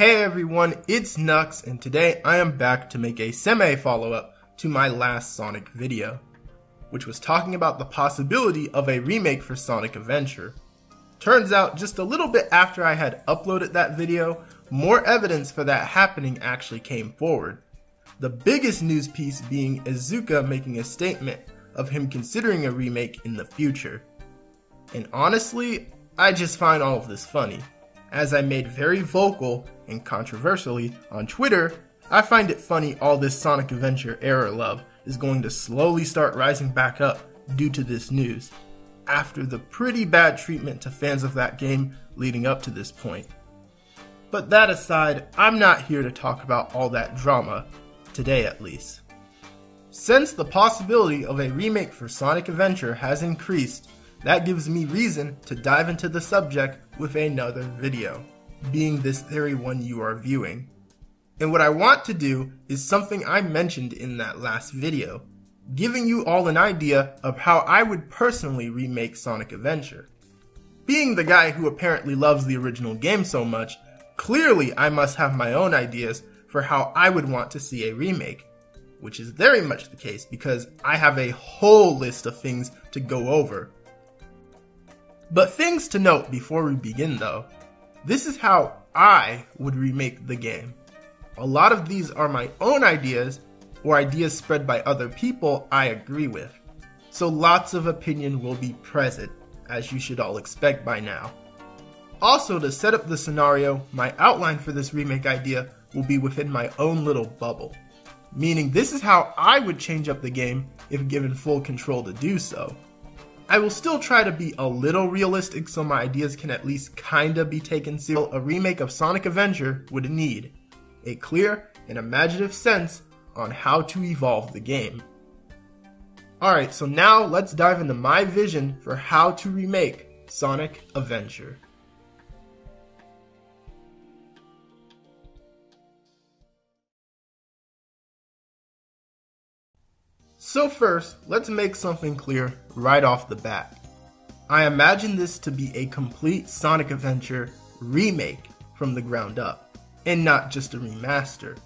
Hey everyone, it's Nux, and today I am back to make a semi-follow-up to my last Sonic video, which was talking about the possibility of a remake for Sonic Adventure. Turns out, just a little bit after I had uploaded that video, more evidence for that happening actually came forward. The biggest news piece being Iizuka making a statement of him considering a remake in the future. And honestly, I just find all of this funny. As I made very vocal and controversially on Twitter, I find it funny all this Sonic Adventure era love is going to slowly start rising back up due to this news, after the pretty bad treatment to fans of that game leading up to this point. But that aside, I'm not here to talk about all that drama, today at least. Since the possibility of a remake for Sonic Adventure has increased, that gives me reason to dive into the subject with another video, being this very one you are viewing. And what I want to do is something I mentioned in that last video, giving you all an idea of how I would personally remake Sonic Adventure. Being the guy who apparently loves the original game so much, clearly I must have my own ideas for how I would want to see a remake, which is very much the case because I have a whole list of things to go over. But things to note before we begin though, this is how I would remake the game. A lot of these are my own ideas, or ideas spread by other people I agree with. So lots of opinion will be present, as you should all expect by now. Also, to set up the scenario, my outline for this remake idea will be within my own little bubble. Meaning this is how I would change up the game if given full control to do so. I will still try to be a little realistic so my ideas can at least kinda be taken seriously. A remake of Sonic Adventure would need a clear and imaginative sense on how to evolve the game. Alright, so now let's dive into my vision for how to remake Sonic Adventure. So first, let's make something clear right off the bat. I imagine this to be a complete Sonic Adventure remake from the ground up, and not just a remaster.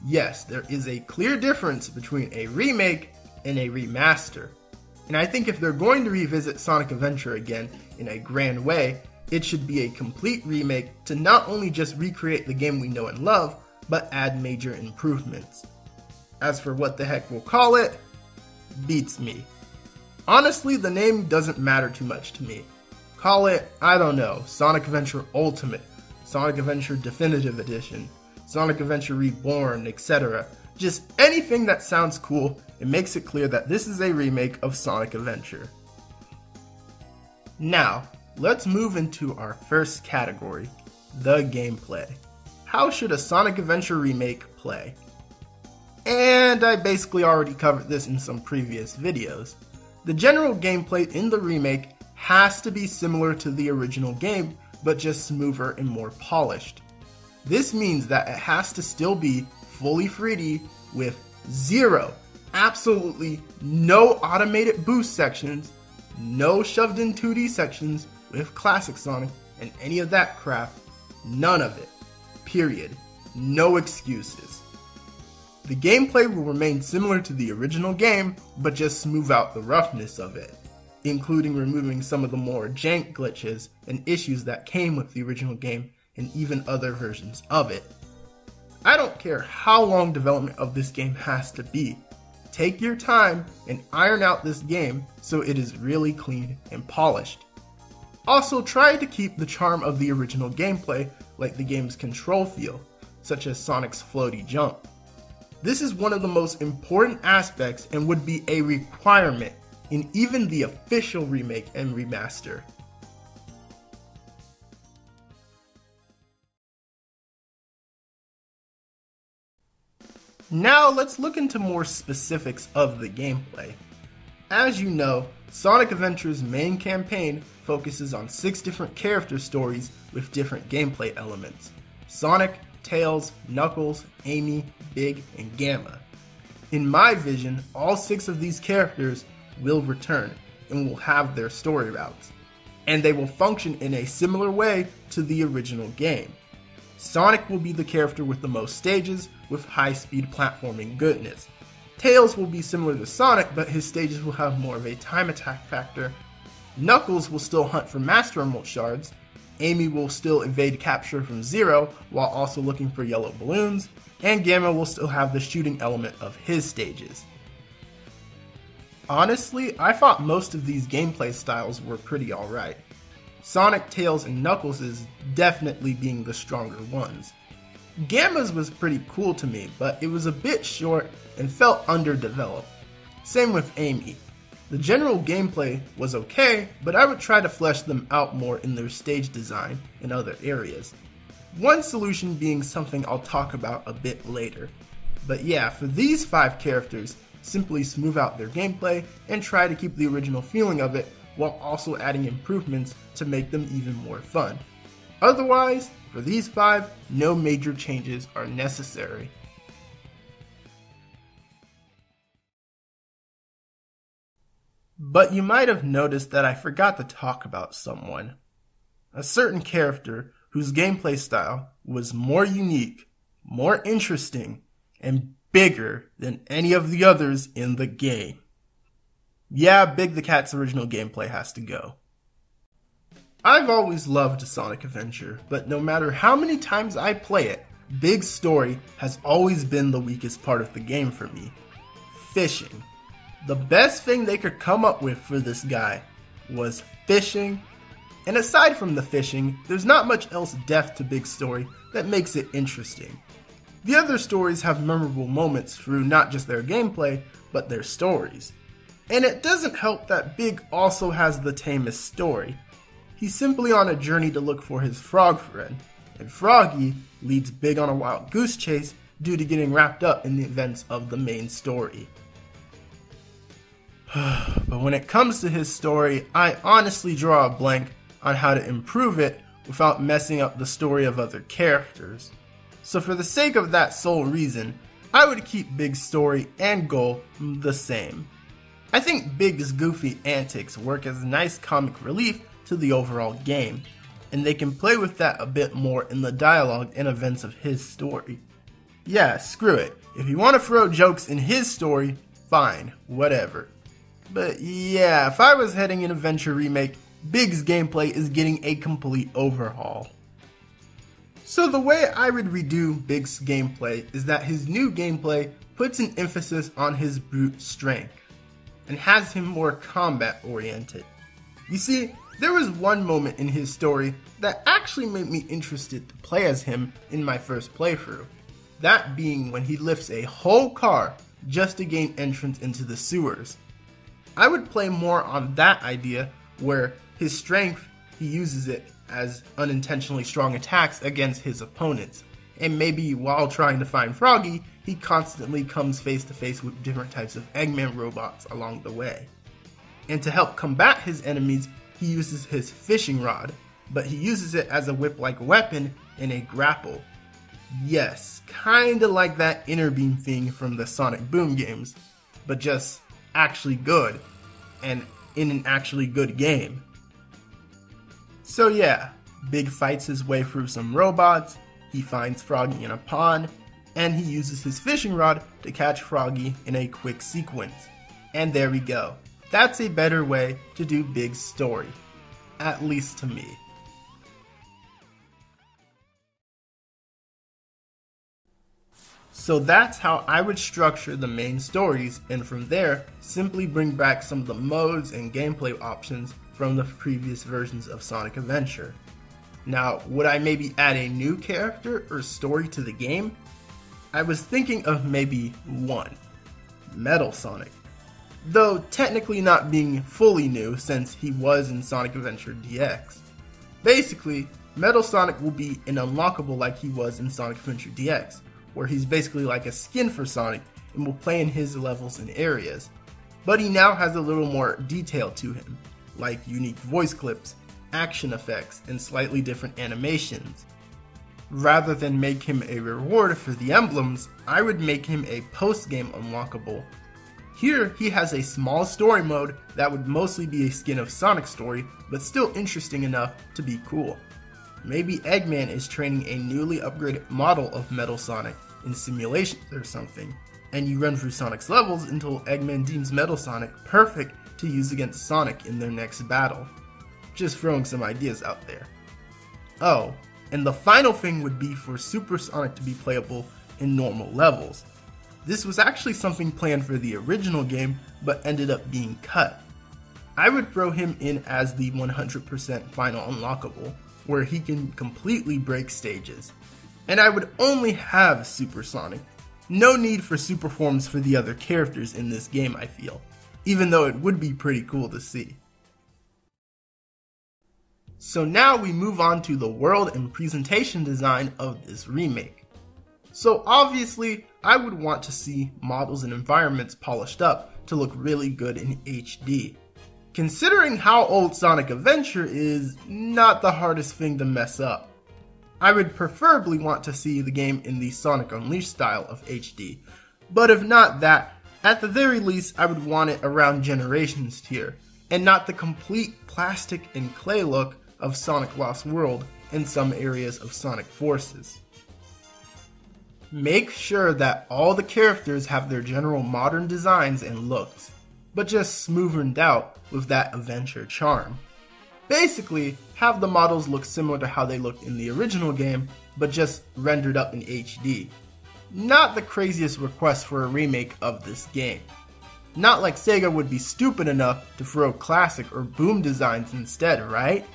Yes, there is a clear difference between a remake and a remaster, and I think if they're going to revisit Sonic Adventure again in a grand way, it should be a complete remake to not only just recreate the game we know and love, but add major improvements. As for what the heck we'll call it, beats me. Honestly, the name doesn't matter too much to me. Call it, I don't know, Sonic Adventure Ultimate, Sonic Adventure Definitive Edition, Sonic Adventure Reborn, etc. Just anything that sounds cool and makes it clear that this is a remake of Sonic Adventure. Now, let's move into our first category, the gameplay. How should a Sonic Adventure remake play? And I basically already covered this in some previous videos. The general gameplay in the remake has to be similar to the original game, but just smoother and more polished. This means that it has to still be fully 3D with absolutely no automated boost sections, no shoved in 2D sections with Classic Sonic and any of that crap, none of it, period, no excuses. The gameplay will remain similar to the original game, but just smooth out the roughness of it, including removing some of the more jank glitches and issues that came with the original game and even other versions of it. I don't care how long development of this game has to be. Take your time and iron out this game so it is really clean and polished. Also, try to keep the charm of the original gameplay, like the game's control feel, such as Sonic's floaty jump. This is one of the most important aspects and would be a requirement in even the official remake and remaster. Now let's look into more specifics of the gameplay. As you know, Sonic Adventure's main campaign focuses on 6 different character stories with different gameplay elements: Sonic, Tails, Knuckles, Amy, Big, and Gamma. In my vision, all 6 of these characters will return and will have their story routes, and they will function in a similar way to the original game. Sonic will be the character with the most stages, with high-speed platforming goodness. Tails will be similar to Sonic, but his stages will have more of a time attack factor. Knuckles will still hunt for Master Emerald shards. Amy will still evade capture from Zero, while also looking for yellow balloons. And Gamma will still have the shooting element of his stages. Honestly, I thought most of these gameplay styles were pretty alright. Sonic, Tails, and Knuckles is definitely being the stronger ones. Gamma's was pretty cool to me, but it was a bit short and felt underdeveloped. Same with Amy. The general gameplay was okay, but I would try to flesh them out more in their stage design in other areas. One solution being something I'll talk about a bit later. But yeah, for these 5 characters, simply smooth out their gameplay and try to keep the original feeling of it while also adding improvements to make them even more fun. Otherwise, for these 5, no major changes are necessary. But you might have noticed that I forgot to talk about someone. A certain character whose gameplay style was more unique, more interesting, and bigger than any of the others in the game. Yeah, Big the Cat's original gameplay has to go. I've always loved Sonic Adventure, but no matter how many times I play it, Big's story has always been the weakest part of the game for me. Fishing. The best thing they could come up with for this guy was fishing, and aside from the fishing, there's not much else depth to Big's story that makes it interesting. The other stories have memorable moments through not just their gameplay, but their stories. And it doesn't help that Big also has the tamest story. He's simply on a journey to look for his frog friend, and Froggy leads Big on a wild goose chase due to getting wrapped up in the events of the main story. But when it comes to his story, I honestly draw a blank on how to improve it without messing up the story of other characters. So for the sake of that sole reason, I would keep Big's story and goal the same. I think Big's goofy antics work as a nice comic relief to the overall game, and they can play with that a bit more in the dialogue and events of his story. Yeah, screw it. If you want to throw jokes in his story, fine, whatever. But yeah, if I was heading an Adventure remake, Big's gameplay is getting a complete overhaul. So the way I would redo Big's gameplay is that his new gameplay puts an emphasis on his brute strength, and has him more combat oriented. You see, there was one moment in his story that actually made me interested to play as him in my first playthrough. That being when he lifts a whole car just to gain entrance into the sewers. I would play more on that idea where his strength, he uses it as unintentionally strong attacks against his opponents. And maybe while trying to find Froggy, he constantly comes face to face with different types of Eggman robots along the way. And to help combat his enemies, he uses his fishing rod, but he uses it as a whip-like weapon in a grapple. Yes, kinda like that inner beam thing from the Sonic Boom games, but just actually good, and in an actually good game. So yeah, Big fights his way through some robots, he finds Froggy in a pond, and he uses his fishing rod to catch Froggy in a quick sequence. And there we go. That's a better way to do Big's story. At least to me. So that's how I would structure the main stories, and from there, simply bring back some of the modes and gameplay options from the previous versions of Sonic Adventure. Now, would I maybe add a new character or story to the game? I was thinking of maybe one, Metal Sonic. Though technically not being fully new since he was in Sonic Adventure DX. Basically, Metal Sonic will be an unlockable like he was in Sonic Adventure DX, where he's basically like a skin for Sonic and will play in his levels and areas. But he now has a little more detail to him, like unique voice clips, action effects, and slightly different animations. Rather than make him a reward for the emblems, I would make him a post-game unlockable. Here, he has a small story mode that would mostly be a skin of Sonic's story, but still interesting enough to be cool. Maybe Eggman is training a newly upgraded model of Metal Sonic in simulations or something, and you run through Sonic's levels until Eggman deems Metal Sonic perfect to use against Sonic in their next battle. Just throwing some ideas out there. Oh, and the final thing would be for Super Sonic to be playable in normal levels. This was actually something planned for the original game, but ended up being cut. I would throw him in as the 100% final unlockable, where he can completely break stages. And I would only have Super Sonic. No need for super forms for the other characters in this game, I feel, even though it would be pretty cool to see. So now we move on to the world and presentation design of this remake. So obviously, I would want to see models and environments polished up to look really good in HD. Considering how old Sonic Adventure is not the hardest thing to mess up. I would preferably want to see the game in the Sonic Unleashed style of HD, but if not that, at the very least I would want it around Generations tier, and not the complete plastic and clay look of Sonic Lost World in some areas of Sonic Forces. Make sure that all the characters have their general modern designs and looks, but just smoothened out with that adventure charm. Basically, have the models look similar to how they looked in the original game, but just rendered up in HD. Not the craziest request for a remake of this game. Not like Sega would be stupid enough to throw classic or boom designs instead, right?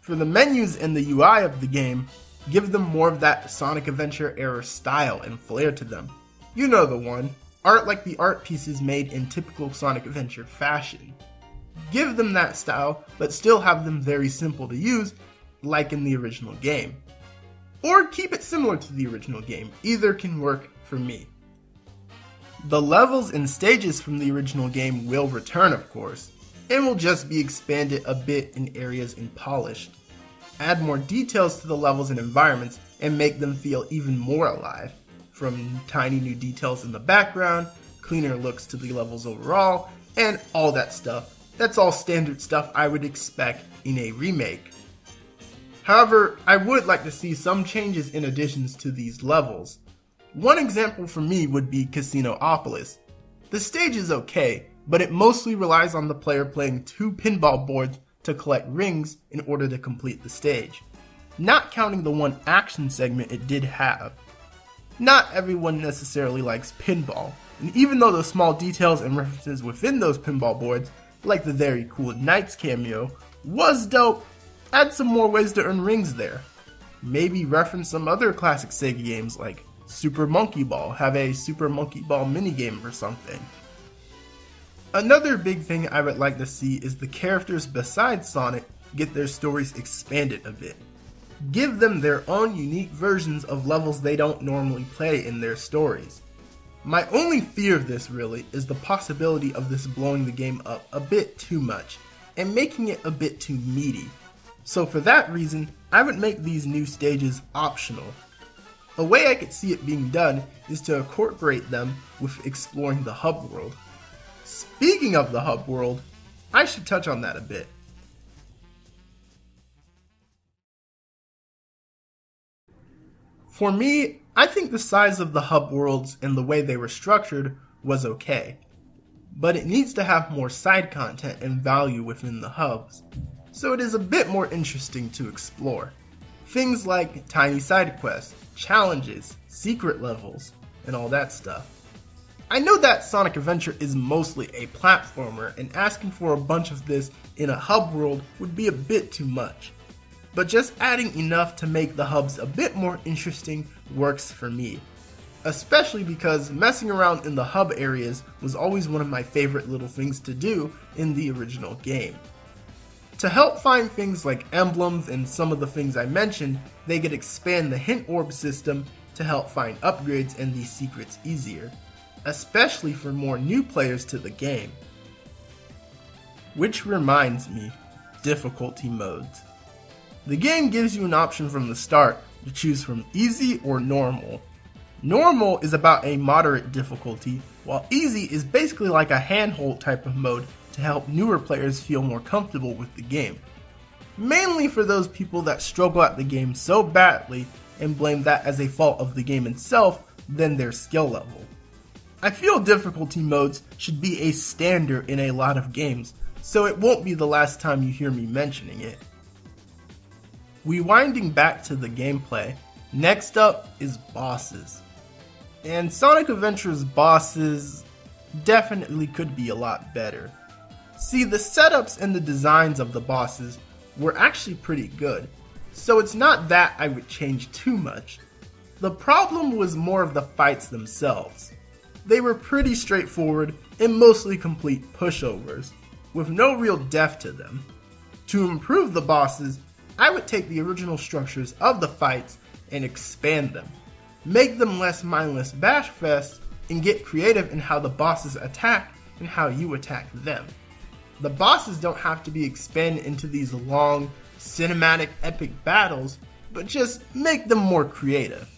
For the menus and the UI of the game, give them more of that Sonic Adventure era style and flair to them. You know the one. Art like the art pieces made in typical Sonic Adventure fashion. Give them that style, but still have them very simple to use, like in the original game. Or keep it similar to the original game, either can work for me. The levels and stages from the original game will return, of course, and will just be expanded a bit in areas and polished. Add more details to the levels and environments and make them feel even more alive. From tiny new details in the background, cleaner looks to the levels overall, and all that stuff. That's all standard stuff I would expect in a remake. However, I would like to see some changes and additions to these levels. One example for me would be Casinopolis. The stage is okay, but it mostly relies on the player playing 2 pinball boards to collect rings in order to complete the stage, not counting the one action segment it did have. Not everyone necessarily likes pinball, and even though the small details and references within those pinball boards, like the very cool Knights cameo, was dope, add some more ways to earn rings there. Maybe reference some other classic Sega games like Super Monkey Ball, have a Super Monkey Ball minigame or something. Another big thing I would like to see is the characters besides Sonic get their stories expanded a bit. Give them their own unique versions of levels they don't normally play in their stories. My only fear of this really is the possibility of this blowing the game up a bit too much and making it a bit too meaty. So for that reason, I would make these new stages optional. A way I could see it being done is to incorporate them with exploring the hub world. Speaking of the hub world, I should touch on that a bit. For me, I think the size of the hub worlds and the way they were structured was okay, but it needs to have more side content and value within the hubs, so it is a bit more interesting to explore. Things like tiny side quests, challenges, secret levels, and all that stuff. I know that Sonic Adventure is mostly a platformer, and asking for a bunch of this in a hub world would be a bit too much. But just adding enough to make the hubs a bit more interesting works for me. Especially because messing around in the hub areas was always one of my favorite little things to do in the original game. To help find things like emblems and some of the things I mentioned, they could expand the hint orb system to help find upgrades and these secrets easier, especially for more new players to the game. Which reminds me, difficulty modes. The game gives you an option from the start to choose from easy or normal. Normal is about a moderate difficulty, while easy is basically like a handhold type of mode to help newer players feel more comfortable with the game. mainly for those people that struggle at the game so badly and blame that as a fault of the game itself than their skill level. I feel difficulty modes should be a standard in a lot of games, so it won't be the last time you hear me mentioning it. Rewinding back to the gameplay, next up is bosses. And Sonic Adventure's bosses definitely could be a lot better. See, the setups and the designs of the bosses were actually pretty good, so it's not that I would change too much. The problem was more of the fights themselves. They were pretty straightforward and mostly complete pushovers, with no real depth to them. To improve the bosses, I would take the original structures of the fights and expand them, make them less mindless bash fest, and get creative in how the bosses attack and how you attack them. The bosses don't have to be expanded into these long, cinematic, epic battles, but just make them more creative.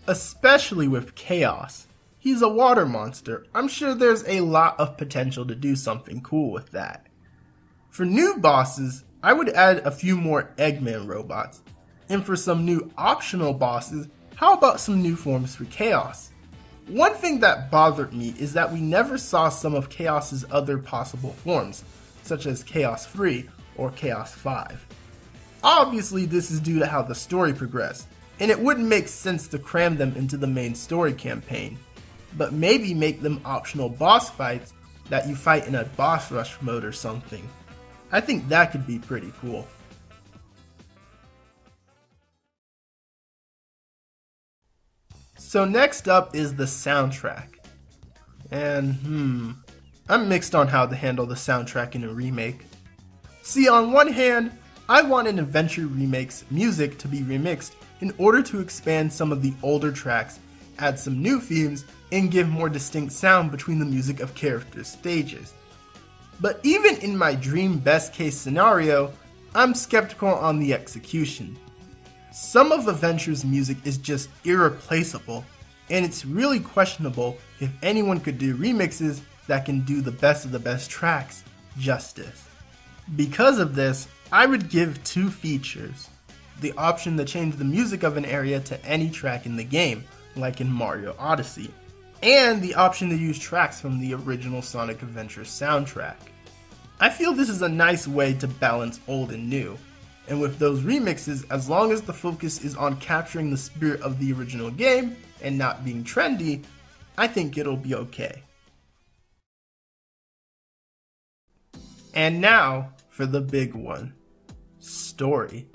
Especially with Chaos. He's a water monster. I'm sure there's a lot of potential to do something cool with that. For new bosses, I would add a few more Eggman robots. And for some new optional bosses, how about some new forms for Chaos? One thing that bothered me is that we never saw some of Chaos's other possible forms, such as Chaos 3 or Chaos 5. Obviously, this is due to how the story progressed, and it wouldn't make sense to cram them into the main story campaign, but maybe make them optional boss fights that you fight in a boss rush mode or something. I think that could be pretty cool. So next up is the soundtrack. And I'm mixed on how to handle the soundtrack in a remake. See, on one hand, I want an Adventure remake's music to be remixed in order to expand some of the older tracks, add some new themes, and give more distinct sound between the music of characters' stages. But even in my dream best case scenario, I'm skeptical on the execution. Some of Adventure's music is just irreplaceable, and it's really questionable if anyone could do remixes that can do the best of the best tracks justice. Because of this, I would give two features. The option to change the music of an area to any track in the game, like in Mario Odyssey, and the option to use tracks from the original Sonic Adventure soundtrack. I feel this is a nice way to balance old and new, and with those remixes, as long as the focus is on capturing the spirit of the original game and not being trendy, I think it'll be okay. And now for the big one, story.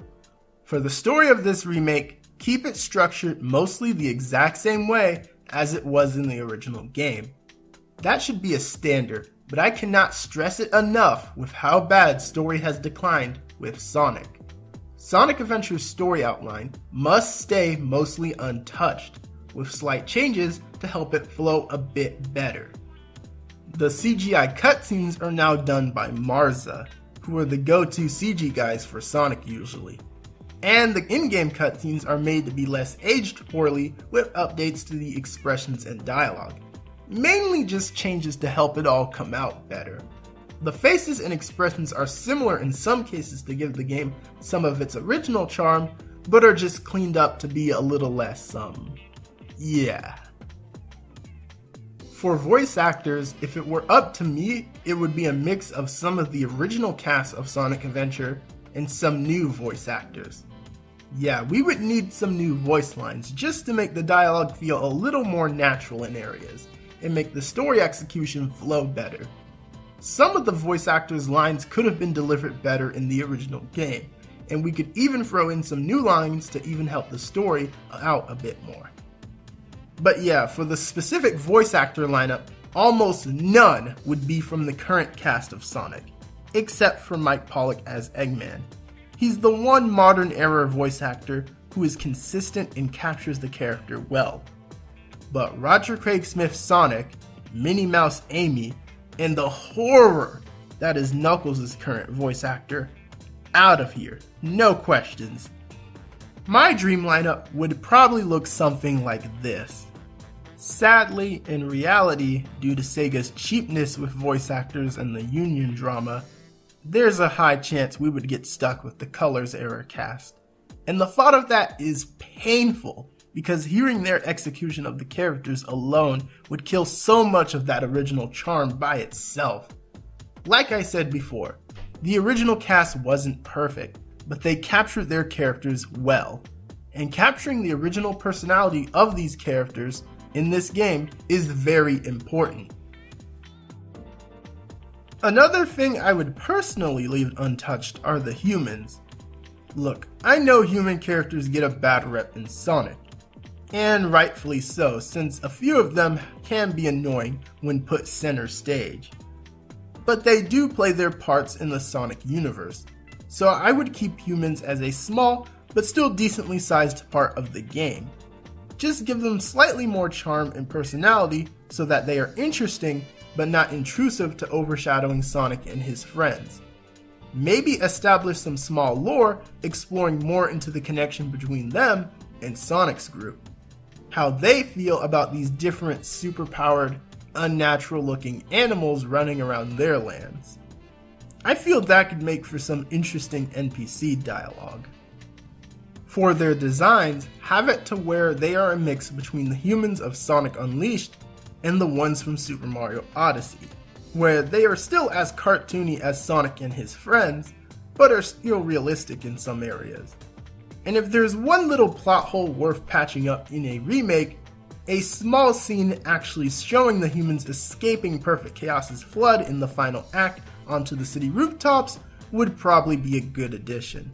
For the story of this remake, keep it structured mostly the exact same way as it was in the original game. That should be a standard, but I cannot stress it enough with how bad story has declined with Sonic. Sonic Adventure's story outline must stay mostly untouched, with slight changes to help it flow a bit better. The CGI cutscenes are now done by Marza, who are the go-to CG guys for Sonic usually. And the in-game cutscenes are made to be less aged poorly with updates to the expressions and dialogue. Mainly just changes to help it all come out better. The faces and expressions are similar in some cases to give the game some of its original charm, but are just cleaned up to be a little less yeah. For voice actors, if it were up to me, it would be a mix of some of the original cast of Sonic Adventure and some new voice actors. Yeah, we would need some new voice lines just to make the dialogue feel a little more natural in areas, and make the story execution flow better. Some of the voice actors' lines could have been delivered better in the original game, and we could even throw in some new lines to even help the story out a bit more. But yeah, for the specific voice actor lineup, almost none would be from the current cast of Sonic, except for Mike Pollock as Eggman. He's the one modern era voice actor who is consistent and captures the character well. But Roger Craig Smith's Sonic, Minnie Mouse Amy, and the horror that is Knuckles' current voice actor, out of here, no questions. My dream lineup would probably look something like this. Sadly, in reality, due to Sega's cheapness with voice actors and the union drama, there's a high chance we would get stuck with the Colors Era cast. And the thought of that is painful, because hearing their execution of the characters alone would kill so much of that original charm by itself. Like I said before, the original cast wasn't perfect, but they captured their characters well. And capturing the original personality of these characters in this game is very important. Another thing I would personally leave untouched are the humans. Look, I know human characters get a bad rep in Sonic, and rightfully so, since a few of them can be annoying when put center stage. But they do play their parts in the Sonic universe, so I would keep humans as a small but still decently sized part of the game. Just give them slightly more charm and personality so that they are interesting but not intrusive to overshadowing Sonic and his friends. Maybe establish some small lore exploring more into the connection between them and Sonic's group. How they feel about these different superpowered, unnatural looking animals running around their lands. I feel that could make for some interesting NPC dialogue. For their designs, have it to where they are a mix between the humans of Sonic Unleashed and the ones from Super Mario Odyssey, where they are still as cartoony as Sonic and his friends, but are still realistic in some areas. And if there's one little plot hole worth patching up in a remake, a small scene actually showing the humans escaping Perfect Chaos's flood in the final act onto the city rooftops would probably be a good addition.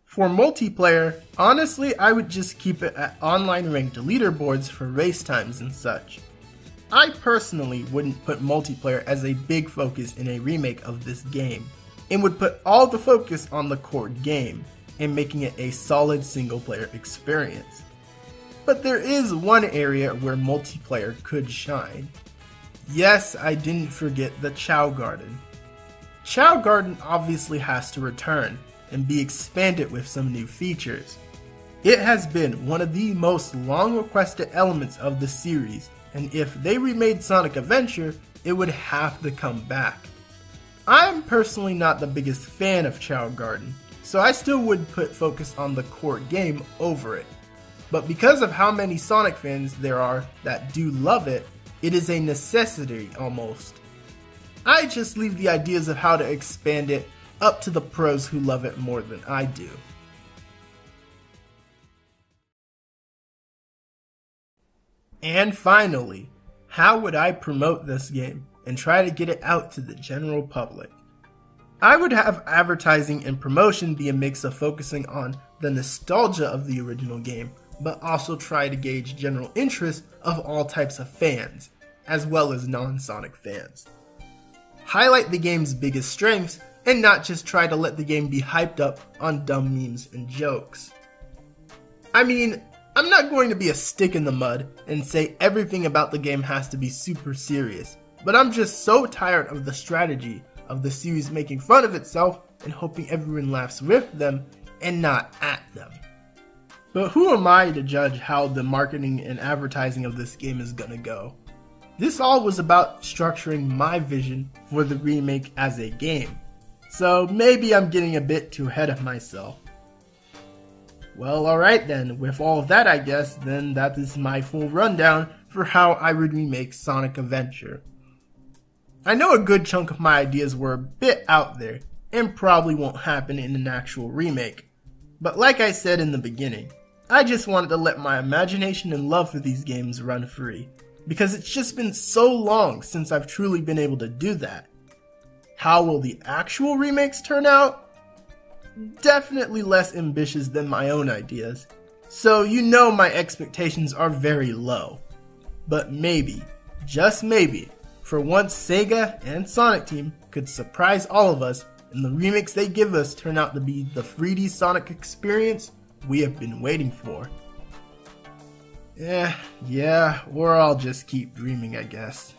For multiplayer, honestly I would just keep it at online ranked leaderboards for race times and such. I personally wouldn't put multiplayer as a big focus in a remake of this game, and would put all the focus on the core game, and making it a solid single player experience. But there is one area where multiplayer could shine. Yes, I didn't forget the Chao Garden. Chao Garden obviously has to return and be expanded with some new features. It has been one of the most long requested elements of the series, and if they remade Sonic Adventure, it would have to come back. I'm personally not the biggest fan of Chao Garden, so I still would put focus on the core game over it. But because of how many Sonic fans there are that do love it, it is a necessity almost. I just leave the ideas of how to expand it up to the pros who love it more than I do. And finally, how would I promote this game and try to get it out to the general public? I would have advertising and promotion be a mix of focusing on the nostalgia of the original game, but also try to gauge general interest of all types of fans, as well as non-Sonic fans. Highlight the game's biggest strengths, and not just try to let the game be hyped up on dumb memes and jokes. I mean, I'm not going to be a stick in the mud and say everything about the game has to be super serious, but I'm just so tired of the strategy of the series making fun of itself and hoping everyone laughs with them and not at them. But who am I to judge how the marketing and advertising of this game is gonna go? This all was about structuring my vision for the remake as a game. So maybe I'm getting a bit too ahead of myself. Well, alright then, with all of that I guess, then that is my full rundown for how I would remake Sonic Adventure. I know a good chunk of my ideas were a bit out there, and probably won't happen in an actual remake. But like I said in the beginning, I just wanted to let my imagination and love for these games run free, because it's just been so long since I've truly been able to do that. How will the actual remakes turn out? Definitely less ambitious than my own ideas, so you know my expectations are very low. But maybe, just maybe, for once Sega and Sonic Team could surprise all of us and the remakes they give us turn out to be the 3D Sonic experience we have been waiting for. Yeah, or I'll just keep dreaming, I guess.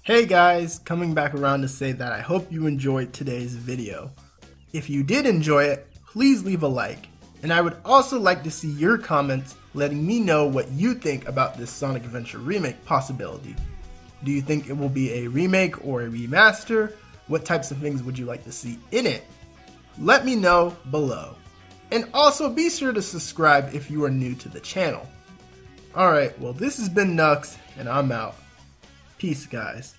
Hey guys, coming back around to say that I hope you enjoyed today's video. If you did enjoy it, please leave a like. And I would also like to see your comments letting me know what you think about this Sonic Adventure remake possibility. Do you think it will be a remake or a remaster? What types of things would you like to see in it? Let me know below. And also be sure to subscribe if you are new to the channel. Alright, well this has been Nux, and I'm out. Peace, guys.